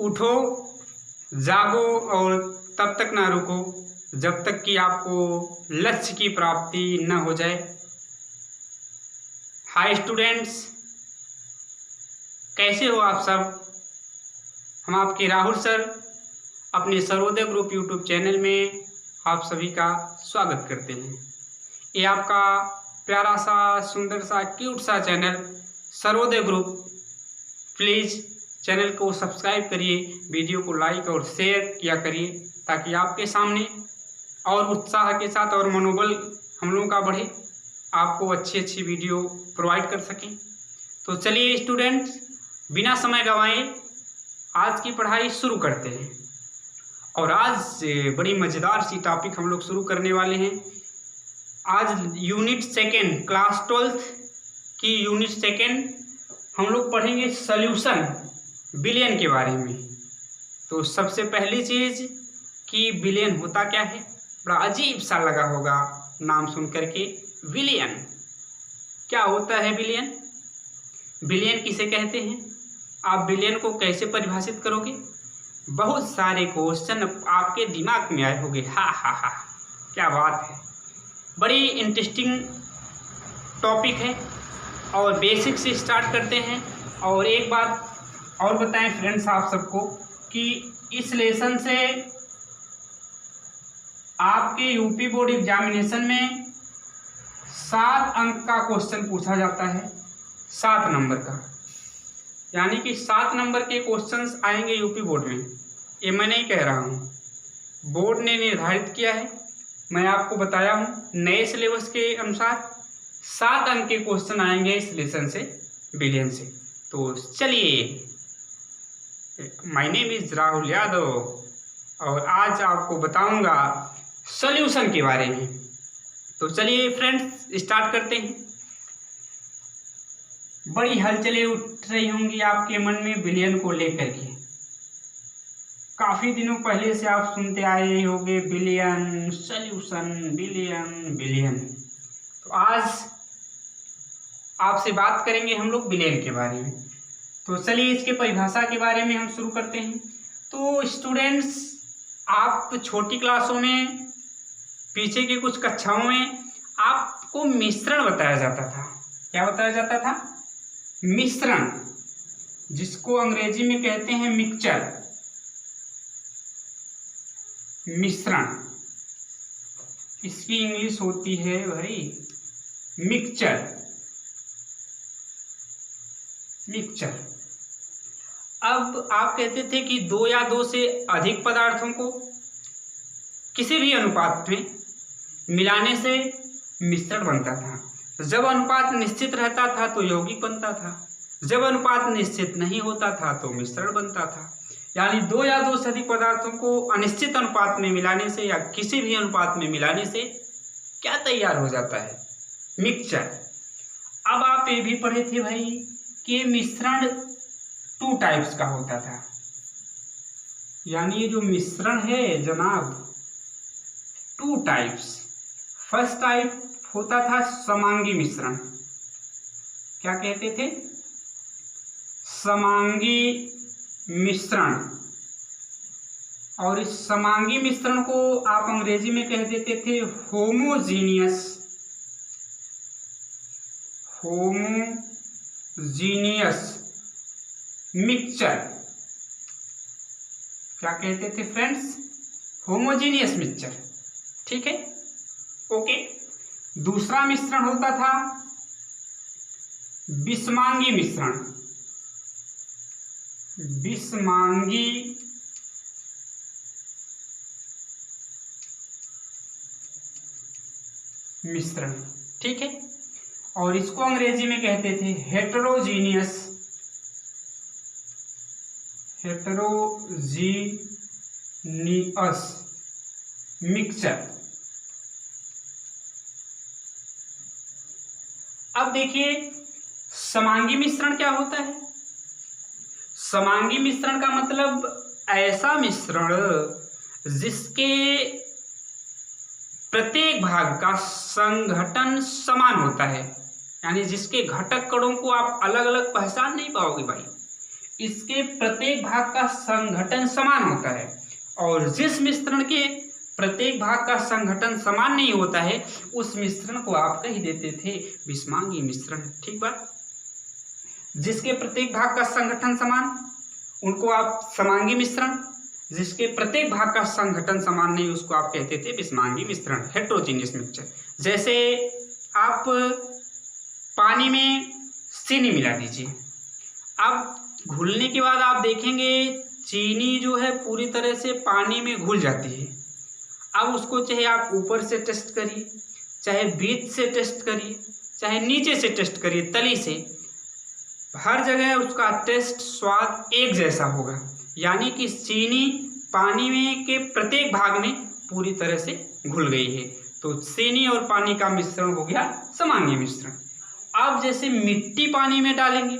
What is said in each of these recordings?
उठो, जागो और तब तक ना रुको जब तक कि आपको लक्ष्य की प्राप्ति न हो जाए। हाय स्टूडेंट्स, कैसे हो आप सब? हम आपके राहुल सर अपने सर्वोदय ग्रुप यूट्यूब चैनल में आप सभी का स्वागत करते हैं। ये आपका प्यारा सा, सुंदर सा, क्यूट सा channel Sarvodaya group. Please channel को सब्सक्राइब करिए, वीडियो को लाइक और शेयर किया करिए ताकि आपके सामने और उत्साह के साथ और मनोबल हम लोगों का बढ़े, आपको अच्छी अच्छी वीडियो प्रोवाइड कर सकें। तो चलिए स्टूडेंट्स, बिना समय गंवाए आज की पढ़ाई शुरू करते हैं। और आज बड़ी मज़ेदार सी टॉपिक हम लोग शुरू करने वाले हैं। आज यूनिट सेकेंड, क्लास 12th की यूनिट सेकेंड हम लोग पढ़ेंगे सॉल्यूशन बिलियन के बारे में। तो सबसे पहली चीज़ कि बिलियन होता क्या है। बड़ा अजीब सा लगा होगा नाम सुन करके, बिलियन। क्या होता है बिलियन? बिलियन किसे कहते हैं? आप बिलियन को कैसे परिभाषित करोगे? बहुत सारे क्वेश्चन आपके दिमाग में आए होंगे। हा हा हा, क्या बात है, बड़ी इंटरेस्टिंग टॉपिक है। और बेसिक से स्टार्ट करते हैं। और एक बात और बताएं फ्रेंड्स आप सबको कि इस लेसन से आपके यूपी बोर्ड एग्जामिनेशन में 7 अंक का क्वेश्चन पूछा जाता है, 7 नंबर का। यानी कि 7 नंबर के क्वेश्चंस आएंगे यूपी बोर्ड में। ये मैं नहीं कह रहा हूँ, बोर्ड ने निर्धारित किया है। मैं आपको बताया हूँ, नए सिलेबस के अनुसार 7 अंक के क्वेश्चन आएंगे इस लेसन से, बिलियन से। तो चलिए, my name is Rahul Yadav और आज आपको बताऊंगा सॉल्यूशन के बारे में। तो चलिए फ्रेंड्स, स्टार्ट करते हैं। बड़ी हलचलें उठ रही होंगी आपके मन में बिलियन को लेकर के। काफी दिनों पहले से आप सुनते आए होंगे बिलियन, सॉल्यूशन, बिलियन बिलियन। तो आज आपसे बात करेंगे हम लोग बिलियन के बारे में। तो चलिए इसके परिभाषा के बारे में हम शुरू करते हैं। तो स्टूडेंट्स, आप छोटी क्लासों में, पीछे की कुछ कक्षाओं में आपको मिश्रण बताया जाता था। क्या बताया जाता था? मिश्रण, जिसको अंग्रेजी में कहते हैं मिक्सचर। मिश्रण, इसकी इंग्लिश होती है भाई मिक्सचर। मिक्सचर। अब आप कहते थे कि 2 या 2 से अधिक पदार्थों को किसी भी अनुपात में मिलाने से मिश्रण बनता था। जब अनुपात निश्चित रहता था तो यौगिक बनता था, जब अनुपात निश्चित नहीं होता था तो मिश्रण बनता था। यानी 2 या 2 से अधिक पदार्थों को अनिश्चित अनुपात में मिलाने से या किसी भी अनुपात में मिलाने से क्या तैयार हो जाता है? मिक्सचर। अब आप ये भी पढ़े थे भाई कि मिश्रण 2 टाइप्स का होता था। यानी ये जो मिश्रण है जनाब, 2 टाइप्स। फर्स्ट टाइप होता था समांगी मिश्रण। क्या कहते थे? समांगी मिश्रण। और इस समांगी मिश्रण को आप अंग्रेजी में कह देते थे होमोजीनियस। Homogeneous mixture. क्या कहते थे फ्रेंड्स? Homogeneous mixture. ठीक है, ओके। दूसरा मिश्रण होता था विषमांगी मिश्रण। विषमांगी मिश्रण, ठीक है। और इसको अंग्रेजी में कहते थे हेटेरोजीनियस। Heterogeneous mixture. अब देखिए समांगी मिश्रण क्या होता है। समांगी मिश्रण का मतलब ऐसा मिश्रण जिसके प्रत्येक भाग का संघटन समान होता है। यानी जिसके घटक कणों को आप अलग अलग पहचान नहीं पाओगे भाई। इसके प्रत्येक भाग का संघटन समान होता है, और जिस मिश्रण के प्रत्येक भाग का संघटन समान नहीं होता है उस मिश्रण को आप कह देते थे विषमांगी मिश्रण। ठीक बात। जिसके प्रत्येक भाग का संघटन समान उनको आप समांगी मिश्रण, जिसके प्रत्येक भाग का संघटन समान नहीं उसको आप कहते थे विषमांगी मिश्रण, हेट्रोजीनियस मिक्सचर। जैसे आप पानी में चीनी मिला दीजिए, अब घुलने के बाद आप देखेंगे चीनी जो है पूरी तरह से पानी में घुल जाती है। अब उसको चाहे आप ऊपर से टेस्ट करिए, चाहे बीच से टेस्ट करिए, चाहे नीचे से टेस्ट करिए, तली से, हर जगह उसका टेस्ट स्वाद एक जैसा होगा। यानी कि चीनी पानी में के प्रत्येक भाग में पूरी तरह से घुल गई है, तो चीनी और पानी का मिश्रण हो गया समांगी मिश्रण। अब जैसे मिट्टी पानी में डालेंगे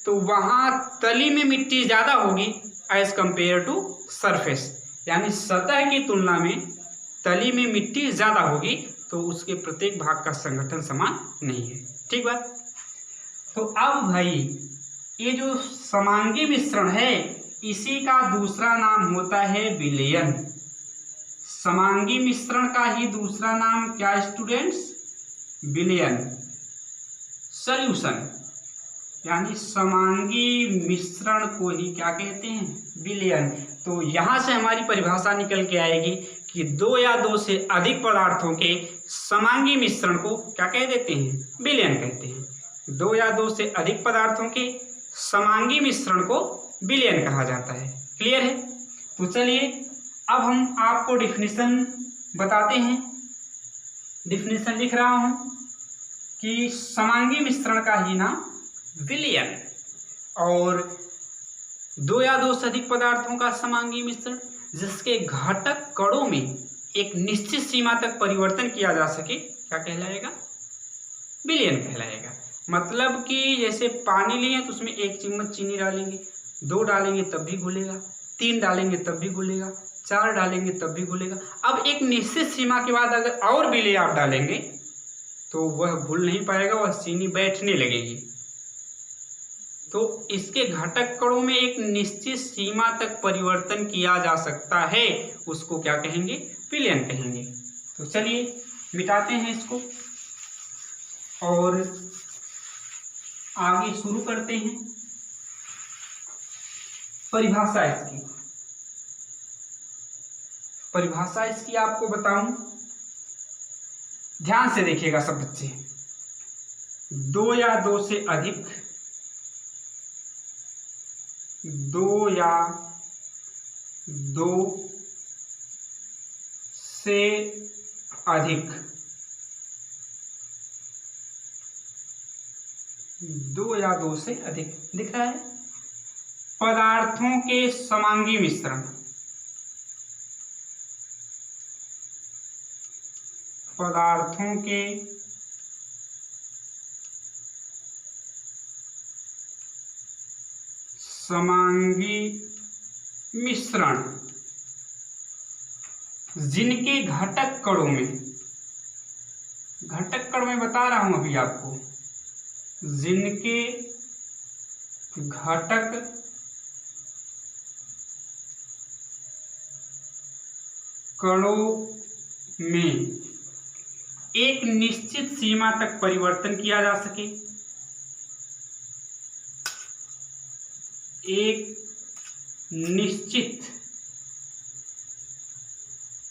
तो वहाँ तली में मिट्टी ज़्यादा होगी एज कंपेयर टू सरफेस, यानी सतह की तुलना में तली में मिट्टी ज़्यादा होगी, तो उसके प्रत्येक भाग का संगठन समान नहीं है। ठीक बात। तो अब भाई ये जो समांगी मिश्रण है इसी का दूसरा नाम होता है विलयन। समांगी मिश्रण का ही दूसरा नाम क्या स्टूडेंट्स? विलयन, सॉल्यूशन। यानी समांगी मिश्रण को ही क्या कहते हैं? विलयन। तो यहाँ से हमारी परिभाषा निकल के आएगी कि दो या दो से अधिक पदार्थों के समांगी मिश्रण को क्या कह देते हैं? विलयन कहते हैं। दो या दो से अधिक पदार्थों के समांगी मिश्रण को विलयन कहा जाता है। क्लियर है? तो चलिए अब हम आपको डिफिनीशन बताते हैं। डिफिनीशन लिख रहा हूं कि समांगी मिश्रण का ही नाम विलयन, और दो या दो से अधिक पदार्थों का समांगी मिश्रण जिसके घटक कणों में एक निश्चित सीमा तक परिवर्तन किया जा सके क्या कहलाएगा? विलयन कहलाएगा। मतलब कि जैसे पानी लिए तो उसमें 1 चम्मच चीनी डालेंगे, 2 डालेंगे तब भी घुलेगा, 3 डालेंगे तब भी घुलेगा, 4 डालेंगे तब भी घुलेगा। अब एक निश्चित सीमा के बाद अगर और विलय आप डालेंगे तो वह घुल नहीं पाएगा, वह चीनी बैठने लगेगी। तो इसके घटक कणों में एक निश्चित सीमा तक परिवर्तन किया जा सकता है, उसको क्या कहेंगे? विलयन कहेंगे। तो चलिए मिटाते हैं इसको और आगे शुरू करते हैं। परिभाषा इसकी आपको बताऊं, ध्यान से देखिएगा सब बच्चे। दो या दो से अधिक, दो या दो से अधिक, दो या दो से अधिक दिख रहा है, पदार्थों के समांगी मिश्रण, पदार्थों के समांगी मिश्रण जिनके घटक कणों में, घटक कण में बता रहा हूं अभी आपको, जिनके घटक कणों में एक निश्चित सीमा तक परिवर्तन किया जा सके, एक निश्चित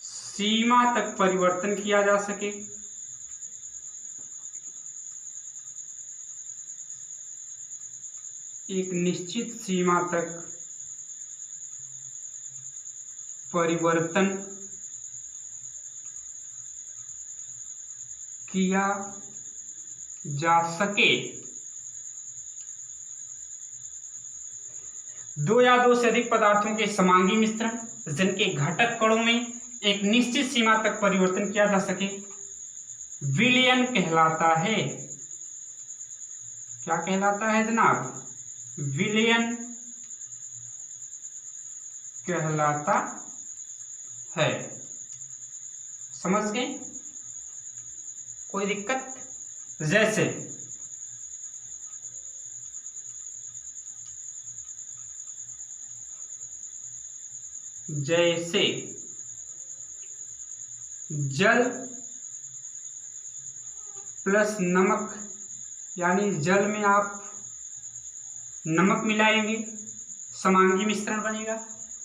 सीमा तक परिवर्तन किया जा सके, एक निश्चित सीमा तक परिवर्तन किया जा सके, दो या दो से अधिक पदार्थों के समांगी मिश्रण जिनके घटक कणों में एक निश्चित सीमा तक परिवर्तन किया जा सके विलयन कहलाता है। क्या कहलाता है जनाब? विलयन कहलाता है। समझ गए? कोई दिक्कत? जैसे जैसे जल प्लस नमक, यानी जल में आप नमक मिलाएंगे, समांगी मिश्रण बनेगा,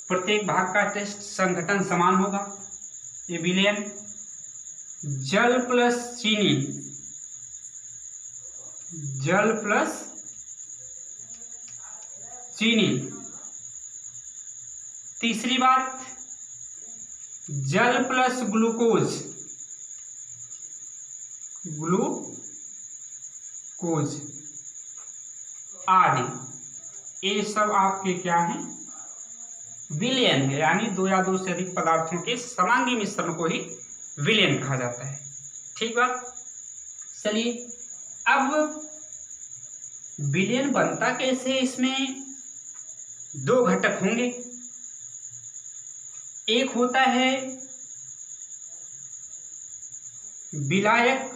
प्रत्येक भाग का टेस्ट संघटन समान होगा, ये विलयन। जल प्लस चीनी, जल प्लस चीनी। तीसरी बात, जल प्लस ग्लूकोज, ग्लूकोज आदि, ये सब आपके क्या हैं, विलयन है, यानी दो या दो से अधिक पदार्थों के समांगी मिश्रण को ही विलयन कहा जाता है। ठीक बात। चलिए अब विलयन बनता कैसे, इसमें दो घटक होंगे, एक होता है विलायक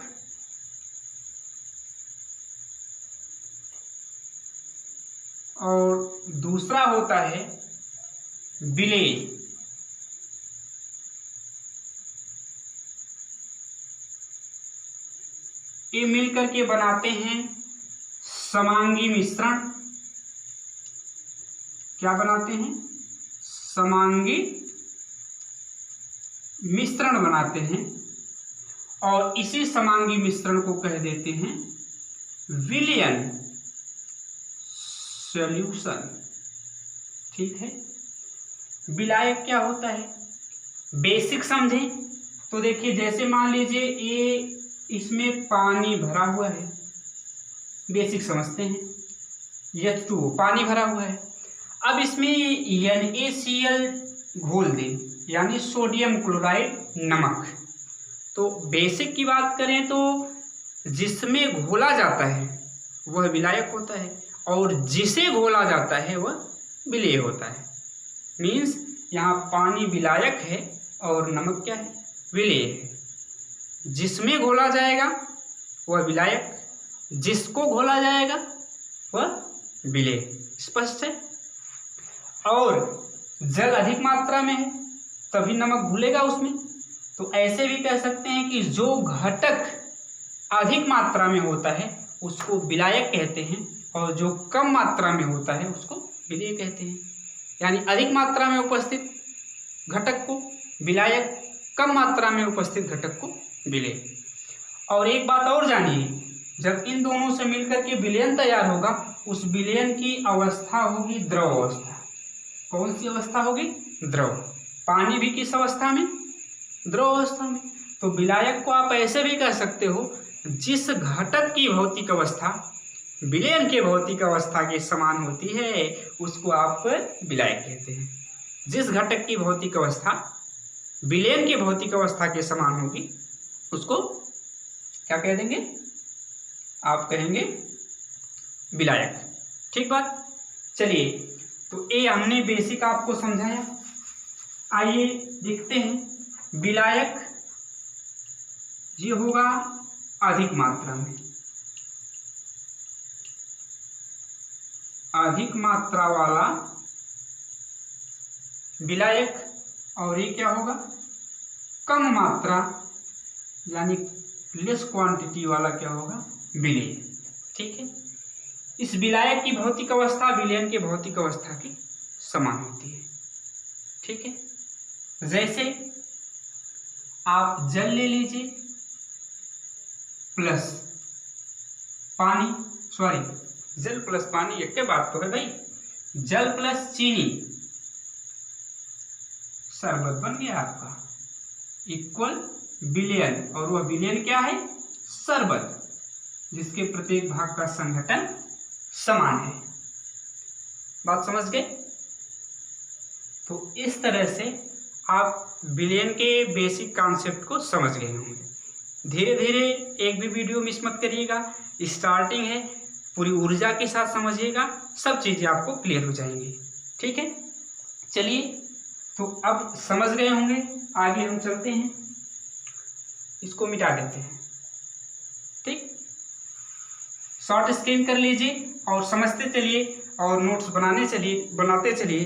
और दूसरा होता है विलेय। ये मिलकर के बनाते हैं समांगी मिश्रण। क्या बनाते हैं, समांगी मिश्रण बनाते हैं, और इसी समांगी मिश्रण को कह देते हैं विलयन सॉल्यूशन। ठीक है। विलायक क्या होता है, बेसिक समझें तो देखिए, जैसे मान लीजिए ये इसमें पानी भरा हुआ है, बेसिक समझते हैं, H2O पानी भरा हुआ है। अब इसमें NaCl घोल दें, यानी सोडियम क्लोराइड नमक। तो बेसिक की बात करें तो जिसमें घोला जाता है वह विलायक होता है, और जिसे घोला जाता है वह विलेय होता है। मीन्स यहाँ पानी विलायक है और नमक क्या है, विलेय है। जिसमें घोला जाएगा वह विलायक, जिसको घोला जाएगा वह विलेय। स्पष्ट है। और जल अधिक मात्रा में है तभी नमक घुलेगा उसमें, तो ऐसे भी कह सकते हैं कि जो घटक अधिक मात्रा में होता है उसको विलायक कहते हैं, और जो कम मात्रा में होता है उसको विलेय कहते हैं। यानी अधिक मात्रा में उपस्थित घटक को विलायक, कम मात्रा में उपस्थित घटक को विलेय। और एक बात और जानिए, जब इन दोनों से मिलकर के विलयन तैयार होगा, उस विलयन की अवस्था होगी द्रव अवस्था। कौन सी अवस्था होगी, द्रव। पानी भी किस अवस्था में, द्रव अवस्था में। तो विलायक को आप ऐसे भी कह सकते हो, जिस घटक की भौतिक अवस्था विलयन के भौतिक अवस्था के समान होती है उसको आप विलायक कहते हैं। जिस घटक की भौतिक अवस्था विलयन के भौतिक अवस्था के समान होगी उसको क्या कह देंगे, आप कहेंगे विलायक। ठीक बात। चलिए, तो ये हमने बेसिक आपको समझाया। आइए देखते हैं विलायक ये होगा अधिक मात्रा में, अधिक मात्रा वाला विलायक, और ये क्या होगा, कम मात्रा यानी लेस क्वांटिटी वाला क्या होगा, विलेय। ठीक है। इस विलायक की भौतिक अवस्था विलयन के भौतिक अवस्था की समान होती है। ठीक है। जैसे आप जल ले लीजिए प्लस पानी, सॉरी जल प्लस पानी एक के बात तो है भाई, जल प्लस चीनी, शरबत बन गया आपका, इक्वल विलयन। और वह विलयन क्या है, शरबत, जिसके प्रत्येक भाग का संघटन समान है। बात समझ गए। तो इस तरह से आप विलयन के बेसिक कॉन्सेप्ट को समझ गए होंगे। धीरे धीरे एक भी वीडियो मिस मत करिएगा, स्टार्टिंग है, पूरी ऊर्जा के साथ समझिएगा, सब चीज़ें आपको क्लियर हो जाएंगी। ठीक है। चलिए, तो अब समझ गए होंगे, आगे हम चलते हैं, इसको मिटा देते हैं। ठीक, शॉर्ट स्क्रीन कर लीजिए और समझते चलिए और नोट्स बनाते चलिए,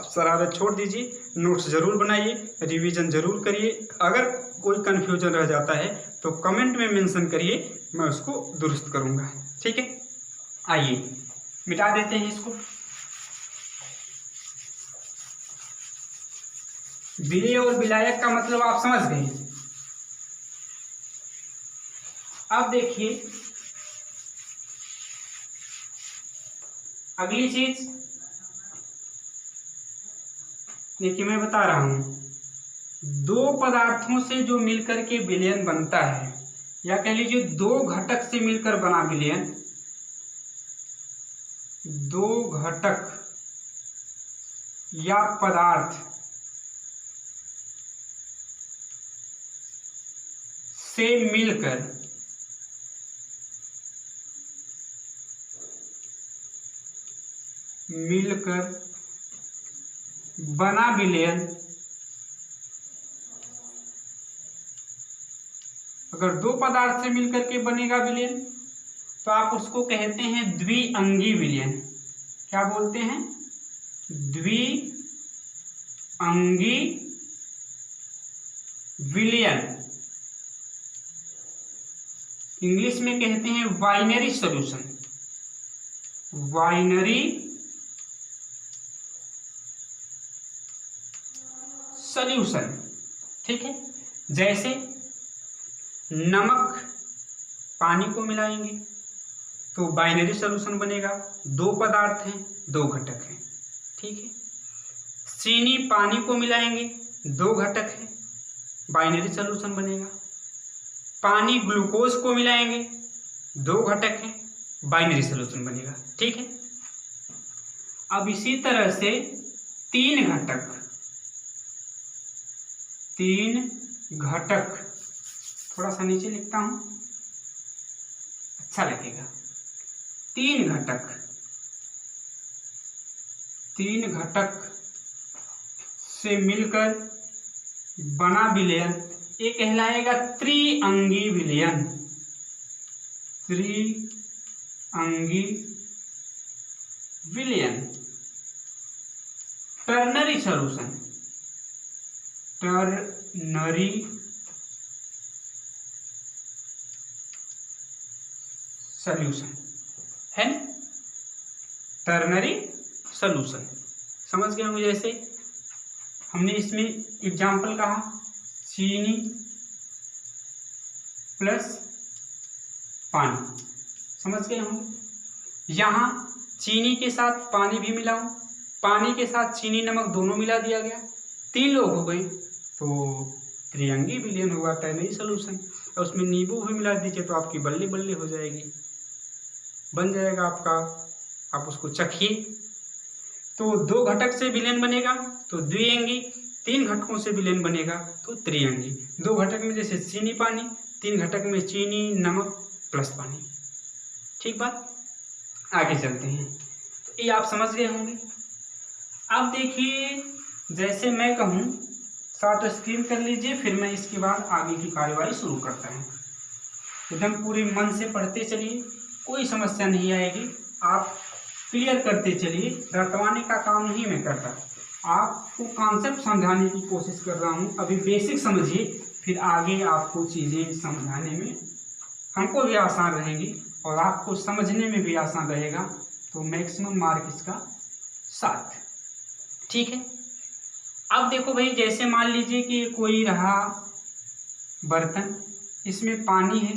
शरारत छोड़ दीजिए, नोट्स ज़रूर बनाइए, रिवीजन ज़रूर करिए। अगर कोई कन्फ्यूजन रह जाता है तो कमेंट में मेंशन करिए, मैं उसको दुरुस्त करूँगा। ठीक है, आइए मिटा देते हैं इसको। विलेय और विलायक का मतलब आप समझ गए। अब देखिए अगली चीज, देखिए मैं बता रहा हूं, दो पदार्थों से जो मिलकर के विलयन बनता है, या कह लीजिए दो घटक से मिलकर बना विलयन, दो घटक या पदार्थ से मिलकर बना विलयन, अगर दो पदार्थ से मिलकर के बनेगा विलयन तो आप उसको कहते हैं द्विअंगी विलयन। क्या बोलते हैं? द्विअंगी विलयन। इंग्लिश में कहते हैं बाइनरी सॉल्यूशन, बाइनरी सॉल्यूशन। ठीक है, जैसे नमक पानी को मिलाएंगे तो बाइनरी सॉल्यूशन बनेगा, दो पदार्थ हैं, दो घटक हैं। ठीक है, चीनी पानी को मिलाएंगे, दो घटक हैं, बाइनरी सॉल्यूशन बनेगा। पानी ग्लूकोज को मिलाएंगे, दो घटक हैं, बाइनरी सॉल्यूशन बनेगा। ठीक है, अब इसी तरह से तीन घटक, थोड़ा सा नीचे लिखता हूं अच्छा लगेगा। तीन घटक से मिलकर बना विलयन, ये कहलाएगा त्रिअंगी विलयन। त्रिअंगी विलयन। टर्नरी सॉल्यूशन, टर्नरी सॉल्यूशन है ना, टर्नरी सॉल्यूशन समझ गए होंगे। जैसे हमने इसमें एग्जाम्पल कहा, चीनी प्लस पानी, समझ गए होंगे। यहाँ चीनी के साथ पानी भी मिलाऊं, पानी के साथ चीनी नमक दोनों मिला दिया गया, तीन लोग हो गए तो त्रिअंगी विलयन होगा, टर्नरी सॉल्यूशन। और उसमें नींबू भी मिला दीजिए तो आपकी बल्ले बल्ले हो जाएगी, बन जाएगा आपका, आप उसको चखिए। तो दो घटक से विलयन बनेगा तो द्विअंगी, तीन घटकों से विलयन बनेगा तो त्रिअंगी। दो घटक में जैसे चीनी पानी, तीन घटक में चीनी नमक प्लस पानी। ठीक बात, आगे चलते हैं। तो ये आप समझ गए होंगे। अब देखिए, जैसे मैं कहूँ शॉर्ट स्क्रीन कर लीजिए, फिर मैं इसके बाद आगे की कार्यवाही शुरू करता हूँ। एकदम पूरे मन से पढ़ते चलिए, कोई समस्या नहीं आएगी, आप क्लियर करते चलिए। रटवाने का काम नहीं मैं करता, आपको कॉन्सेप्ट समझाने की कोशिश कर रहा हूँ। अभी बेसिक समझिए, फिर आगे आपको चीज़ें समझाने में हमको भी आसान रहेंगी और आपको समझने में भी आसान रहेगा। तो मैक्सिमम मार्क इसका 7। ठीक है, अब देखो भाई, जैसे मान लीजिए कि कोई रहा बर्तन, इसमें पानी है,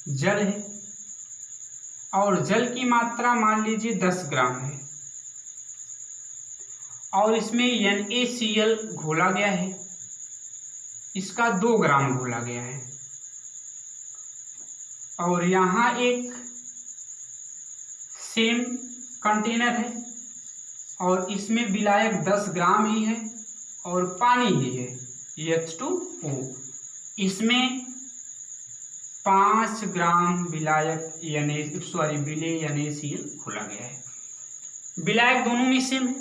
जल है, और जल की मात्रा मान लीजिए 10 ग्राम है, और इसमें NaCl घोला गया है, इसका 2 ग्राम घोला गया है, और यहाँ एक सेम कंटेनर है और इसमें विलायक 10 ग्राम ही है और पानी ही है H2O, इसमें 5 ग्राम विलायक विलेय NaCl घोला गया है। विलायक दोनों में सेम है,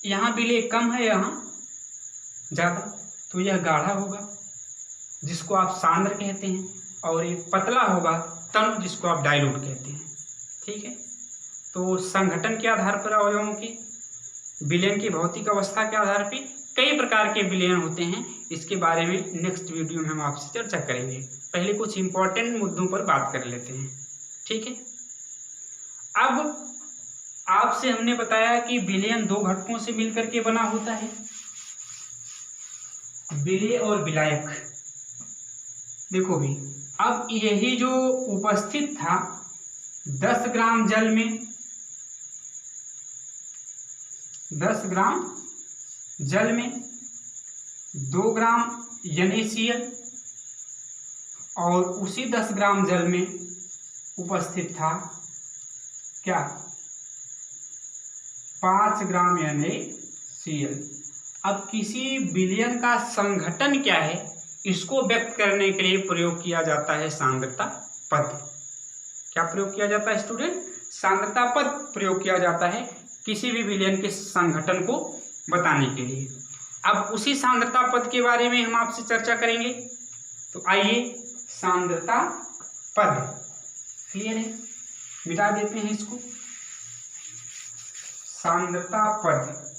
यहाँ विलेय कम है, यहाँ ज़्यादा, तो यह गाढ़ा होगा जिसको आप सांद्र कहते हैं, और ये पतला होगा तनु, जिसको आप डाइल्यूट कहते हैं। ठीक है, तो संघटन के आधार पर अवयवों की, विलयन की भौतिक अवस्था के आधार पर कई प्रकार के विलयन होते हैं। इसके बारे में नेक्स्ट वीडियो में हम आपसे चर्चा करेंगे। पहले कुछ इंपॉर्टेंट मुद्दों पर बात कर लेते हैं। ठीक है, अब आपसे हमने बताया कि विलयन दो घटकों से मिलकर के बना होता है, विलेय और विलायक। देखो भी, अब यही जो उपस्थित था 10 ग्राम जल में, 10 ग्राम जल में 2 ग्राम NaCl, और उसी 10 ग्राम जल में उपस्थित था क्या, 5 ग्राम NaCl। अब किसी विलयन का संघटन क्या है, इसको व्यक्त करने के लिए प्रयोग किया जाता है सांद्रता पद। क्या प्रयोग किया जाता है स्टूडेंट? सांद्रता पद प्रयोग किया जाता है किसी भी विलयन के संघटन को बताने के लिए। अब उसी सांद्रता पद के बारे में हम आपसे चर्चा करेंगे। तो आइए, सांद्रता पद क्लियर है, मिटा देते हैं इसको। सांद्रता पद,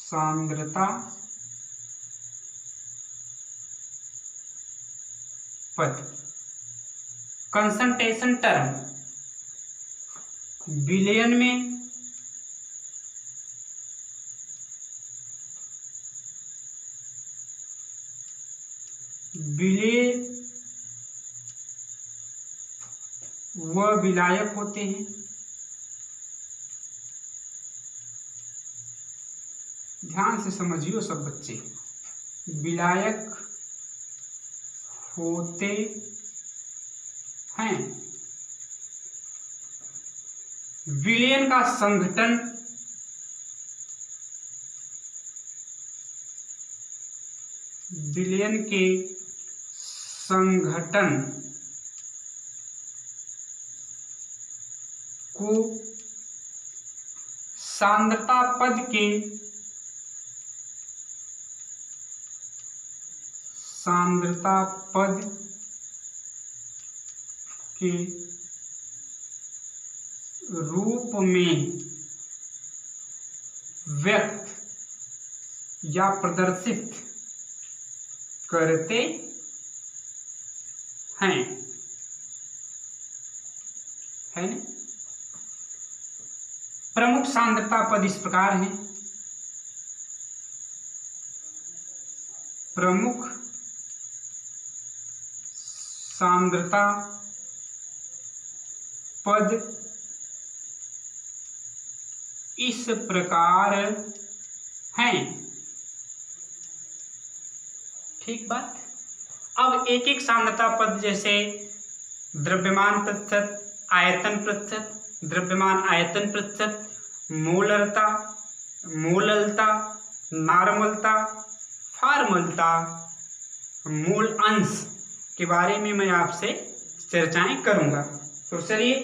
सांद्रता पद, कंसंट्रेशन टर्म, विलयन में विलेय व विलायक होते हैं। ध्यान से समझियो सब बच्चे, विलायक होते हैं। विलयन का संघटन विलयन के संघटन को सांद्रता पद के रूप में व्यक्त या प्रदर्शित करते हैं, है ना। प्रमुख सांद्रता पद इस प्रकार हैं। प्रमुख सांद्रता पद इस प्रकार हैं। ठीक बात। अब एक एक सांद्रता पद, जैसे द्रव्यमान प्रतिशत, आयतन प्रतिशत, द्रव्यमान आयतन प्रतिशत, मोलरता, मोललता, नार्मलता, फार्मलता, मूल अंश के बारे में मैं आपसे चर्चाएं करूंगा। तो चलिए,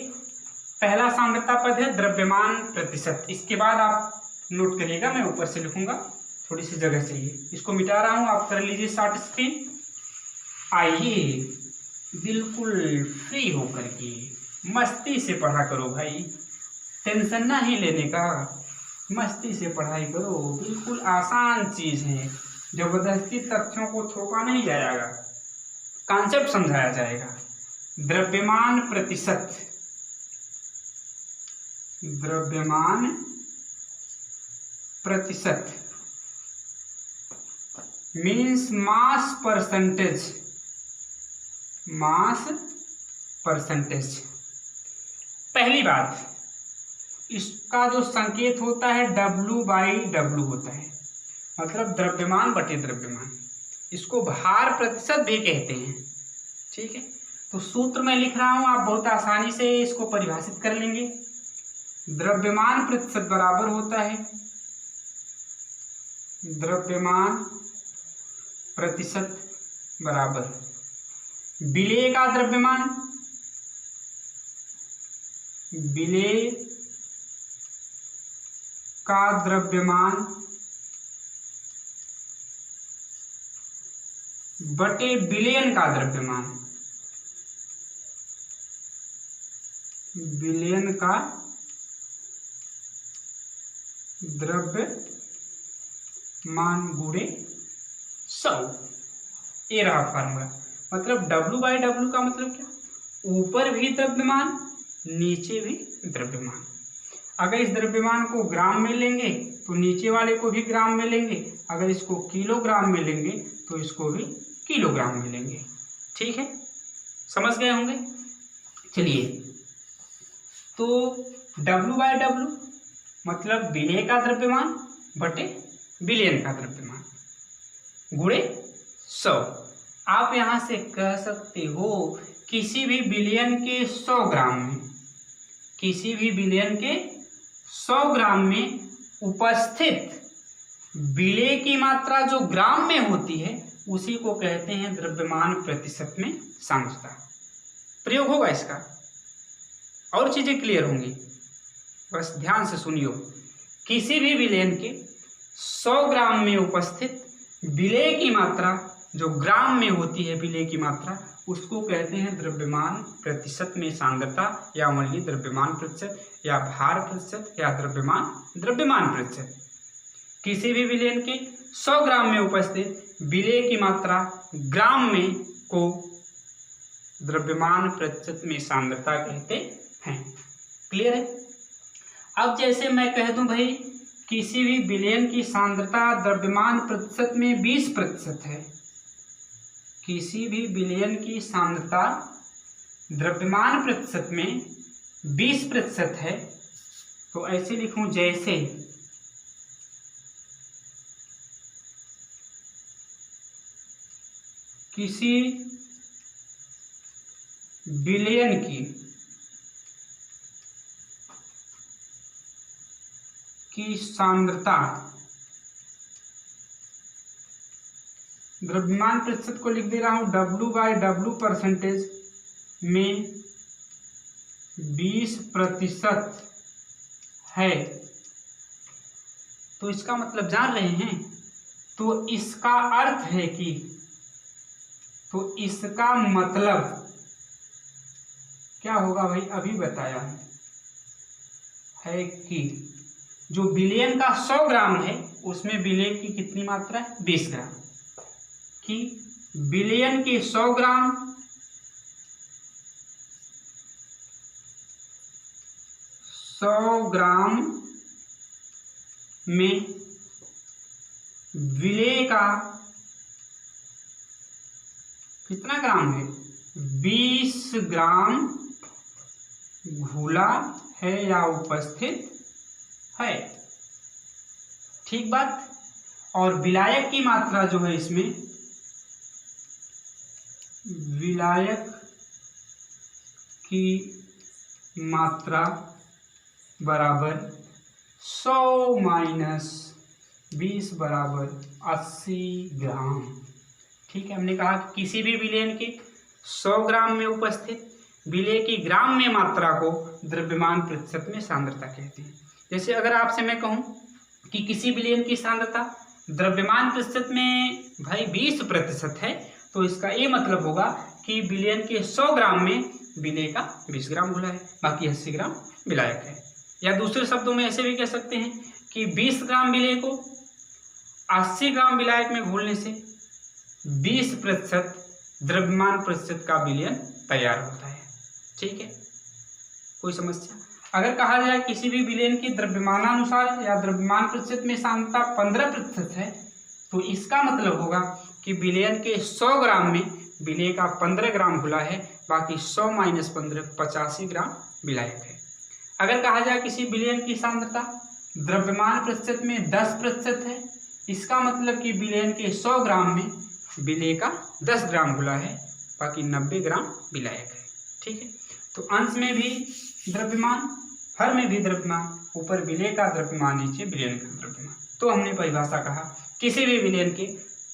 पहला सांद्रता पद है द्रव्यमान प्रतिशत। इसके बाद आप नोट करिएगा, मैं ऊपर से लिखूंगा, थोड़ी सी जगह चाहिए। इसको मिटा रहा हूं, आप कर लीजिए शॉर्ट स्क्रीन। आइए, बिल्कुल फ्री होकर के मस्ती से पढ़ा करो भाई, टेंशन ना ही लेने का, मस्ती से पढ़ाई करो। बिल्कुल आसान चीज है, जबरदस्ती तथ्यों को थोपा नहीं जाएगा, कॉन्सेप्ट समझाया जाएगा। द्रव्यमान प्रतिशत, द्रव्यमान प्रतिशत means mass percentage, mass percentage. पहली बात, इसका जो संकेत होता है W/W होता है, मतलब द्रव्यमान बटे द्रव्यमान। इसको भार प्रतिशत भी कहते हैं। ठीक है, तो सूत्र मैं लिख रहा हूं, आप बहुत आसानी से इसको परिभाषित कर लेंगे। द्रव्यमान प्रतिशत बराबर होता है द्रव्यमान प्रतिशत बराबर विलेय का द्रव्यमान, विलेय का द्रव्यमान बटे बिलियन का द्रव्यमान, बिलियन का द्रव्यमान गुणे 100। ये रहा फार्मूला। मतलब W/W का मतलब क्या, ऊपर भी द्रव्यमान नीचे भी द्रव्यमान। अगर इस द्रव्यमान को ग्राम में लेंगे तो नीचे वाले को भी ग्राम में लेंगे, अगर इसको किलोग्राम में लेंगे तो इसको भी किलोग्राम में लेंगे। ठीक है, समझ गए होंगे। चलिए, तो W/W मतलब विलेय का द्रव्यमान बटे बिलियन का द्रव्यमान गुणे 100। आप यहां से कह सकते हो किसी भी बिलियन के 100 ग्राम में, किसी भी बिलियन के 100 ग्राम में उपस्थित विलेय की मात्रा जो ग्राम में होती है उसी को कहते हैं द्रव्यमान प्रतिशत में सांद्रता। प्रयोग होगा इसका, और चीजें क्लियर होंगी, बस ध्यान से सुनियो। किसी भी विलेयन के 100 ग्राम में उपस्थित विलेय की मात्रा जो ग्राम में होती है, विलेय की मात्रा, उसको कहते हैं द्रव्यमान प्रतिशत में सांद्रता, या ओनली द्रव्यमान प्रतिशत, या भार प्रतिशत, या द्रव्यमान प्रतिशत। किसी भी विलेयन के 100 ग्राम में उपस्थित विलेय की मात्रा ग्राम में को द्रव्यमान प्रतिशत में सांद्रता कहते हैं। क्लियर है। अब जैसे मैं कह दूं भाई किसी भी विलेयन की सांद्रता द्रव्यमान प्रतिशत में 20% है, किसी भी विलेयन की सांद्रता द्रव्यमान प्रतिशत में 20% है, तो ऐसे लिखूं जैसे किसी विलेयन की सांद्रता द्रव्यमान प्रतिशत को लिख दे रहा हूं W/W परसेंटेज में 20% है, तो इसका मतलब जान रहे हैं। तो इसका अर्थ है कि, तो इसका मतलब क्या होगा भाई, अभी बताया है कि जो विलेयन का 100 ग्राम है उसमें विलेय की कितनी मात्रा है, 20 ग्राम, कि विलेयन के 100 ग्राम में विलेय का कितना ग्राम है, 20 ग्राम घुला है या उपस्थित है। ठीक बात। और विलायक की मात्रा जो है इसमें, विलायक की मात्रा बराबर 100 माइनस 20 बराबर 80 ग्राम। ठीक है, हमने कहा कि किसी भी विलेयन के 100 ग्राम में उपस्थित विलेय की ग्राम में मात्रा को द्रव्यमान प्रतिशत में सांद्रता कहते हैं। जैसे अगर आपसे मैं कहूं कि किसी विलेयन की सांद्रता द्रव्यमान प्रतिशत में भाई 20% है, तो इसका ये मतलब होगा कि विलेयन के 100 ग्राम में विलेय का 20 ग्राम घुला है, बाकी 80 ग्राम विलायक है। या दूसरे शब्दों में ऐसे भी कह सकते हैं कि 20 ग्राम विलेय को 80 ग्राम विलायक में घोलने से 20% द्रव्यमान प्रतिशत का विलेयन तैयार होता है। ठीक है, कोई समस्या। अगर कहा जाए किसी भी विलेयन की द्रव्यमानानुसार या द्रव्यमान प्रतिशत में सांद्रता 15% है, तो इसका मतलब होगा कि विलेयन के 100 ग्राम में विलेय का 15 ग्राम घुला है, बाकी 100 माइनस 15 85 ग्राम विलायक है। अगर कहा जाए किसी विलेयन की सांद्रता द्रव्यमान प्रतिशत में 10% है, इसका मतलब कि विलेयन के 100 ग्राम में विलेय का 10 ग्राम घुला है, बाकी 90 ग्राम विलायक है। ठीक है, तो अंश में भी द्रव्यमान, हर में भी द्रव्यमान, ऊपर विलेय का द्रव्यमान, नीचे विलेयन का द्रव्यमान। तो हमने परिभाषा कहा किसी भी विलेयन के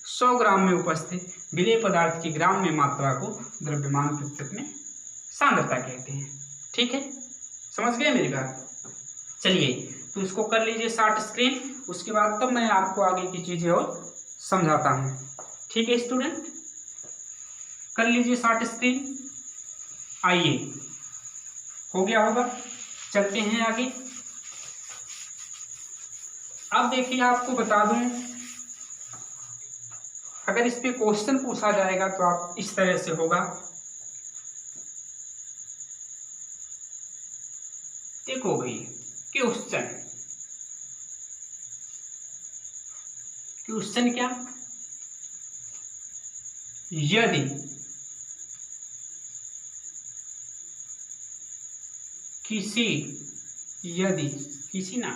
100 ग्राम में उपस्थित विलेय पदार्थ की ग्राम में मात्रा को द्रव्यमान प्रतिशत में सांद्रता कहते हैं। ठीक है, समझ गए मेरी बात। चलिए, तो इसको कर लीजिए शॉर्ट स्क्रीन, उसके बाद तब मैं आपको आगे की चीजें और समझाता हूँ। ठीक है स्टूडेंट। कर लीजिए शॉर्ट स्क्रीन। आइए, हो गया होगा, चलते हैं आगे। अब देखिए, आपको बता दूं, अगर इस पे क्वेश्चन पूछा जाएगा तो आप इस तरह से होगा। देखो भाई, क्वेश्चन क्या, यदि किसी ना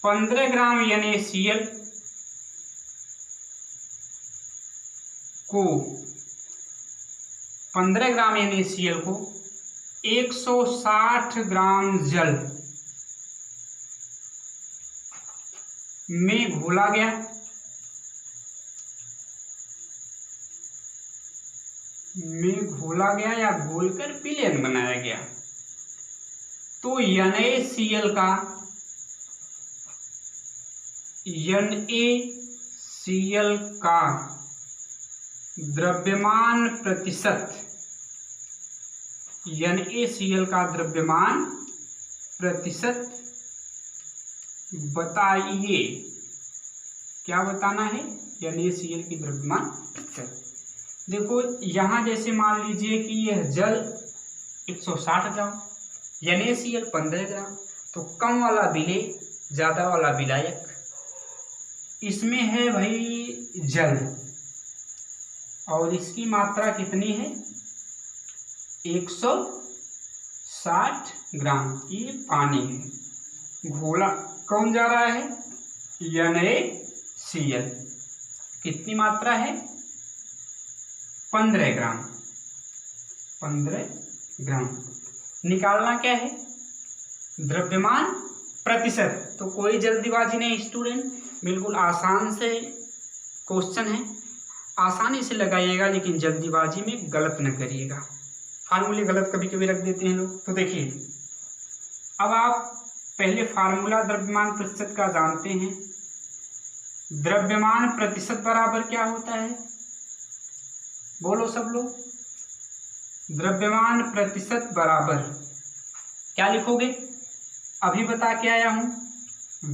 15 ग्राम NaCl को 15 ग्राम NaCl को 160 ग्राम जल में घोला गया, या घोलकर विलयन बनाया गया, तो NaCl का द्रव्यमान प्रतिशत, बताइए। क्या बताना है? NaCl की द्रव्यमान प्रतिशत। देखो, यहां जैसे मान लीजिए कि यह जल 160 ग्राम, NaCl 15 ग्राम, तो कम वाला विलेय, ज्यादा वाला विलायक। इसमें है भाई जल, और इसकी मात्रा कितनी है? 160 ग्राम। ये पानी है, घोला कौन जा रहा है? NaCl। कितनी मात्रा है? 15 ग्राम। 15 ग्राम। निकालना क्या है? द्रव्यमान प्रतिशत। तो कोई जल्दीबाजी नहीं स्टूडेंट, बिल्कुल आसान से क्वेश्चन है, आसानी से लगाइएगा, लेकिन जल्दीबाजी में गलत न करिएगा। फार्मूले गलत कभी कभी रख देते हैं लोग। तो देखिए, अब आप पहले फार्मूला द्रव्यमान प्रतिशत का जानते हैं। द्रव्यमान प्रतिशत बराबर क्या होता है? बोलो सब लोग। द्रव्यमान प्रतिशत बराबर क्या लिखोगे? अभी बता के आया हूं,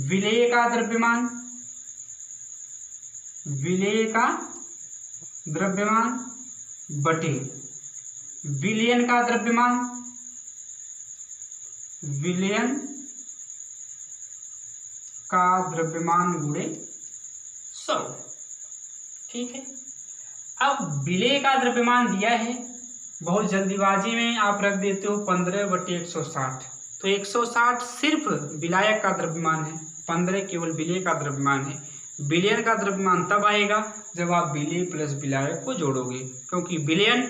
विलेय का द्रव्यमान, बटे विलयन का द्रव्यमान, गुणे 100। ठीक है। अब विलेय का द्रव्यमान दिया है, बहुत जल्दीबाजी में आप रख देते हो 15/160। तो 160 सिर्फ विलायक का द्रव्यमान है, 15 केवल विलेय का द्रव्यमान है। विलयन का द्रव्यमान तब आएगा जब आप विलेय प्लस विलायक को जोड़ोगे, क्योंकि विलयन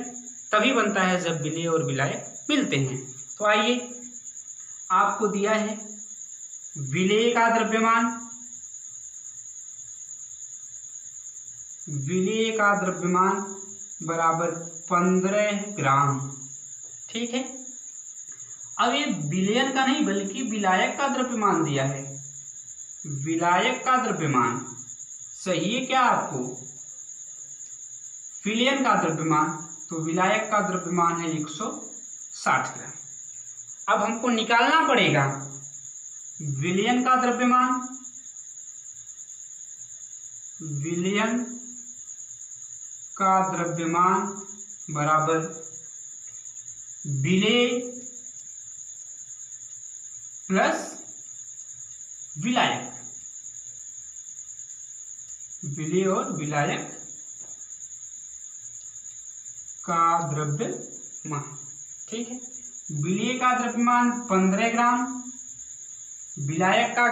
तभी बनता है जब विलेय और विलायक मिलते हैं। तो आइए, आपको दिया है विलेय का द्रव्यमान, बराबर 15 ग्राम। ठीक है। अब ये विलयन का नहीं बल्कि विलायक का द्रव्यमान दिया है। विलायक का द्रव्यमान सही है क्या आपको? विलयन का द्रव्यमान, तो विलायक का द्रव्यमान है 160 ग्राम। अब हमको निकालना पड़ेगा विलयन का द्रव्यमान, बराबर विलेय प्लस विलायक, विलेय और विलायक का द्रव्यमान। ठीक है। विलेय का द्रव्यमान 15 ग्राम, विलायक का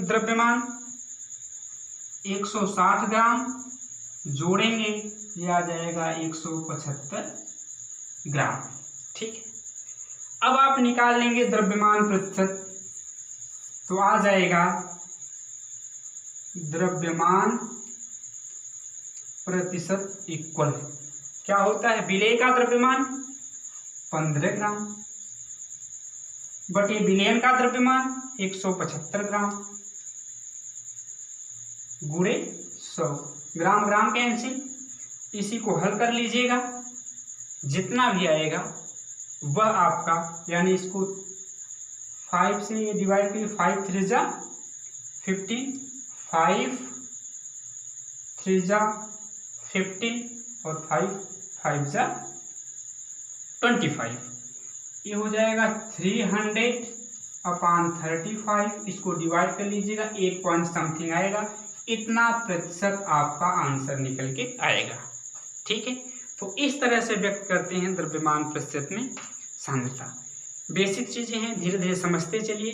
द्रव्यमान 160 ग्राम, जोड़ेंगे ये आ जाएगा 175 ग्राम। ठीक है। अब आप निकाल लेंगे द्रव्यमान प्रतिशत, तो आ जाएगा द्रव्यमान प्रतिशत इक्वल क्या होता है? विलेय का द्रव्यमान 15 ग्राम बटे विलयन का द्रव्यमान 175 ग्राम गुणे 100। ग्राम ग्राम कैंसिल, इसी को हल कर लीजिएगा। जितना भी आएगा वह आपका, यानी इसको 5 से ये डिवाइड करिए, 5 3 जा 15, 5 3 जा 15 और 5 5 जा 25, ये हो जाएगा 300/35। इसको डिवाइड कर लीजिएगा, 1 पॉइंट समथिंग आएगा, इतना प्रतिशत आपका आंसर निकल के आएगा। ठीक है, तो इस तरह से व्यक्त करते हैं द्रव्यमान प्रतिशत में सांद्रता। बेसिक चीजें हैं, धीरे धीरे समझते चलिए,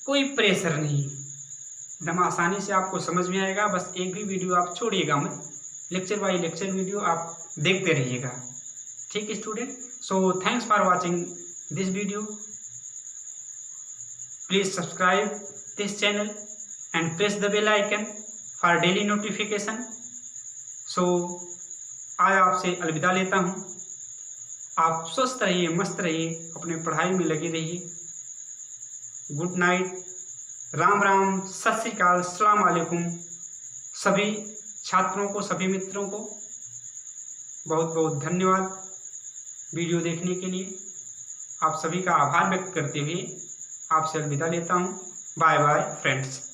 कोई प्रेशर नहीं, एकदम आसानी से आपको समझ में आएगा। बस एक भी वीडियो आप छोड़िएगा मत, लेक्चर बाय लेक्चर वीडियो आप देखते रहिएगा। ठीक है student, so thanks for watching this video. Please subscribe this channel and press the bell icon for daily notification. So आज आपसे अलविदा लेता हूँ। आप स्वस्थ रहिए, मस्त रहिए, अपने पढ़ाई में लगे रहिए। गुड नाइट, राम राम, सत श्री अकाल, अस्सलाम वालेकुम। सभी छात्रों को, सभी मित्रों को बहुत बहुत धन्यवाद वीडियो देखने के लिए। आप सभी का आभार व्यक्त करते हुए आपसे अलविदा लेता हूँ। Bye bye friends.